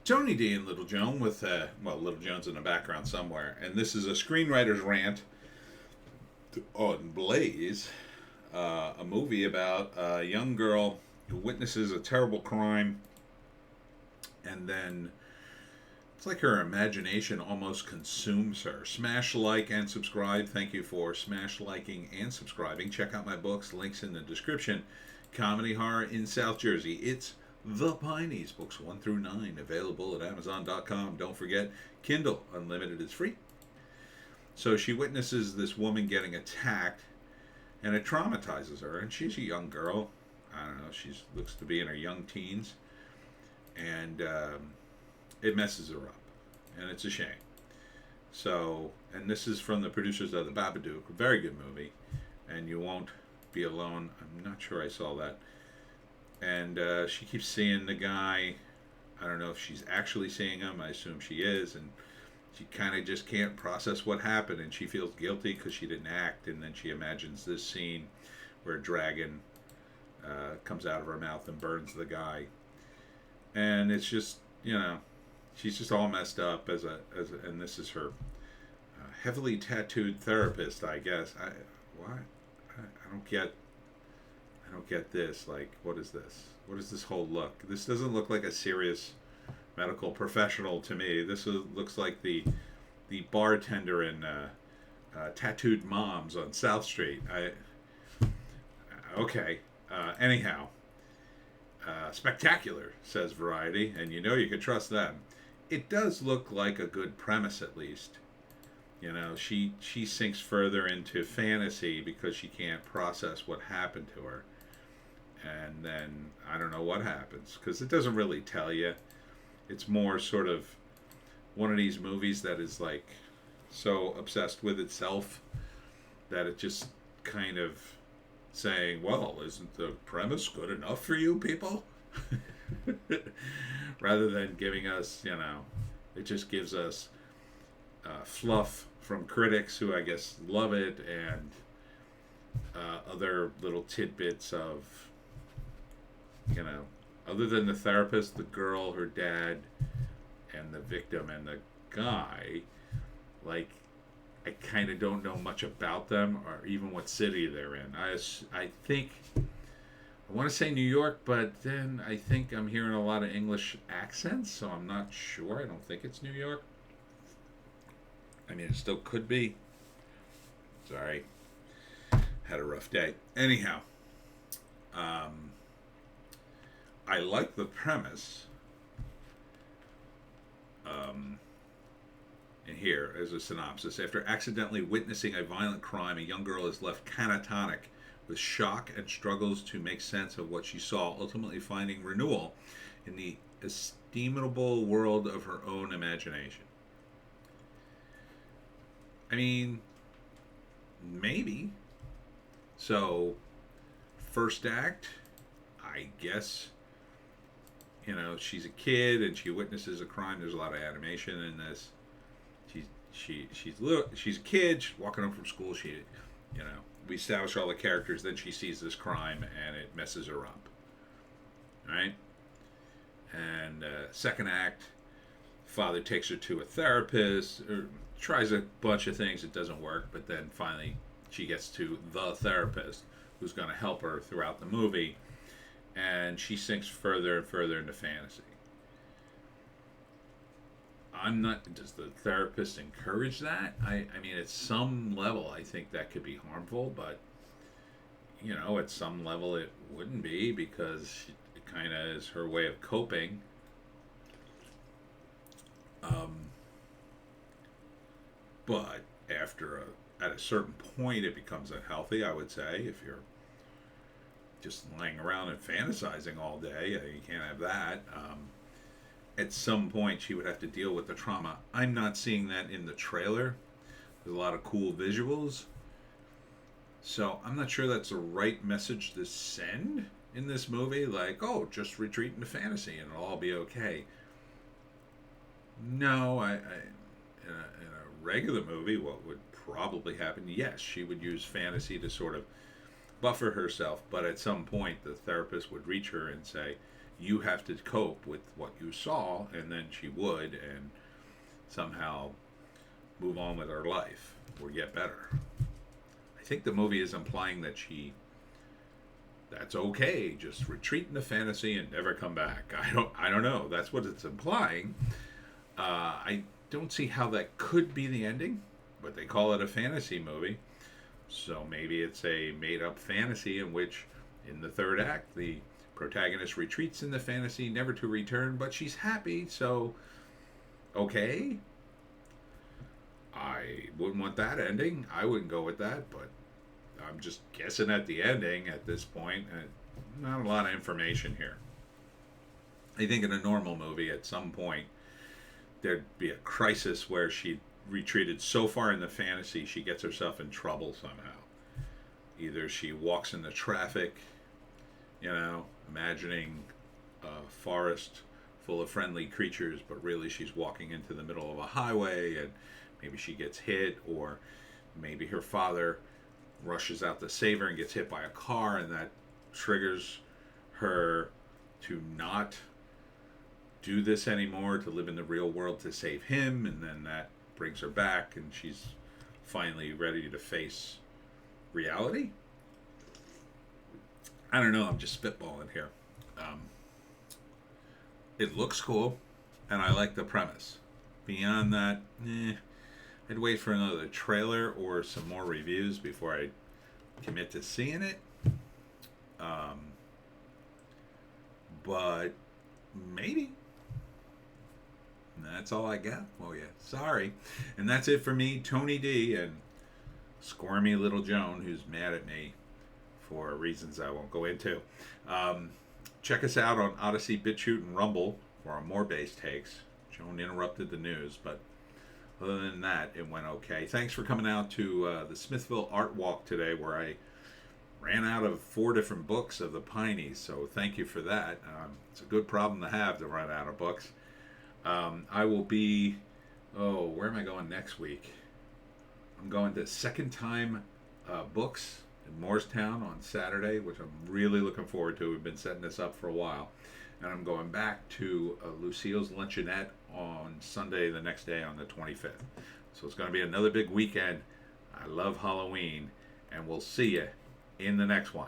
Tony D and Little Joan with, Little Joan's in the background somewhere. And this is a screenwriter's rant on Blaze, a movie about a young girl who witnesses a terrible crime, and then it's like her imagination almost consumes her. Smash like and subscribe. Thank you for smash liking and subscribing. Check out my books, links in the description. Comedy Horror in South Jersey. It's The Pineys, books 1 through 9, available at Amazon.com. Don't forget, Kindle Unlimited is free. So she witnesses this woman getting attacked, and it traumatizes her. And she's a young girl. I don't know, she looks to be in her young teens. And it messes her up. And it's a shame. So, and this is from the producers of The Babadook. A very good movie. And you won't be alone. I'm not sure I saw that. And she keeps seeing the guy. I don't know if she's actually seeing him. I assume she is. And she kind of just can't process what happened. And she feels guilty because she didn't act. And then she imagines this scene where a dragon comes out of her mouth and burns the guy. And it's just, she's just all messed up and this is her heavily tattooed therapist, I guess. I don't get this. Like, what is this? What is this whole look? This doesn't look like a serious medical professional to me. This looks like the bartender in Tattooed Moms on South Street. Anyhow, spectacular, says Variety, and you can trust them. It does look like a good premise, at least. She sinks further into fantasy because she can't process what happened to her. And then I don't know what happens because it doesn't really tell you. It's more sort of one of these movies that is like so obsessed with itself that it just kind of saying, well, isn't the premise good enough for you people? Rather than giving us, it just gives us fluff from critics who I guess love it and other little tidbits of, other than the therapist, the girl, her dad, and the victim and the guy, like, I kind of don't know much about them or even what city they're in. I think, I want to say New York, but then I think I'm hearing a lot of English accents, so I'm not sure. I don't think it's New York. I mean, it still could be. Sorry. Had a rough day. Anyhow, I like the premise. And here is a synopsis. After accidentally witnessing a violent crime, a young girl is left catatonic with shock and struggles to make sense of what she saw, ultimately finding renewal in the estimable world of her own imagination. I mean, maybe. So, first act, I guess, she's a kid and she witnesses a crime. There's a lot of animation in this. She's a kid. She's walking home from school. We establish all the characters. Then she sees this crime and it messes her up. Right? And second act, father takes her to a therapist, or tries a bunch of things. It doesn't work, but then finally she gets to the therapist who's going to help her throughout the movie, and she sinks further and further into fantasy. Does the therapist encourage that? I mean, at some level, I think that could be harmful, but, at some level it wouldn't be because it kind of is her way of coping. But at a certain point, it becomes unhealthy, I would say, if you're just laying around and fantasizing all day. You can't have that. At some point, she would have to deal with the trauma. I'm not seeing that in the trailer. There's a lot of cool visuals. So I'm not sure that's the right message to send in this movie. Like, oh, just retreat into fantasy and it'll all be okay. No, in a regular movie, what would probably happen, yes, she would use fantasy to sort of buffer herself, but at some point the therapist would reach her and say, you have to cope with what you saw, and then she would, and somehow move on with her life or get better. I think the movie is implying that that's okay, just retreat into fantasy and never come back. I don't know. That's what it's implying. I don't see how that could be the ending, but they call it a fantasy movie. So maybe it's a made up fantasy in which, in the third act, the protagonist retreats in the fantasy never to return, but she's happy, so okay. I wouldn't want that ending. I wouldn't go with that, but I'm just guessing at the ending at this point. Not a lot of information here. I think in a normal movie, at some point, there'd be a crisis where she retreated so far in the fantasy she gets herself in trouble somehow. Either she walks into traffic, imagining a forest full of friendly creatures, but really she's walking into the middle of a highway, and maybe she gets hit, or maybe her father rushes out to save her and gets hit by a car, and that triggers her to not do this anymore, to live in the real world to save him, and then that brings her back, and she's finally ready to face reality. I don't know, I'm just spitballing here. It looks cool, and I like the premise. Beyond that, I'd wait for another trailer or some more reviews before I commit to seeing it. But maybe. And that's all I got. Oh yeah, sorry. And that's it for me, Tony D, and squirmy little Joan, who's mad at me for reasons I won't go into. Check us out on Odysee, Bitchute, and Rumble for our more base takes. Joan interrupted the news, but other than that, it went okay. Thanks for coming out to the Smithville Art Walk today, where I ran out of 4 different books of the Pineys, so thank you for that. It's a good problem to have, to run out of books. I will be, where am I going next week? I'm going to Second Time Books in Morristown on Saturday, which I'm really looking forward to. We've been setting this up for a while. And I'm going back to Lucille's Luncheonette on Sunday, the next day on the 25th. So it's going to be another big weekend. I love Halloween, and we'll see you in the next one.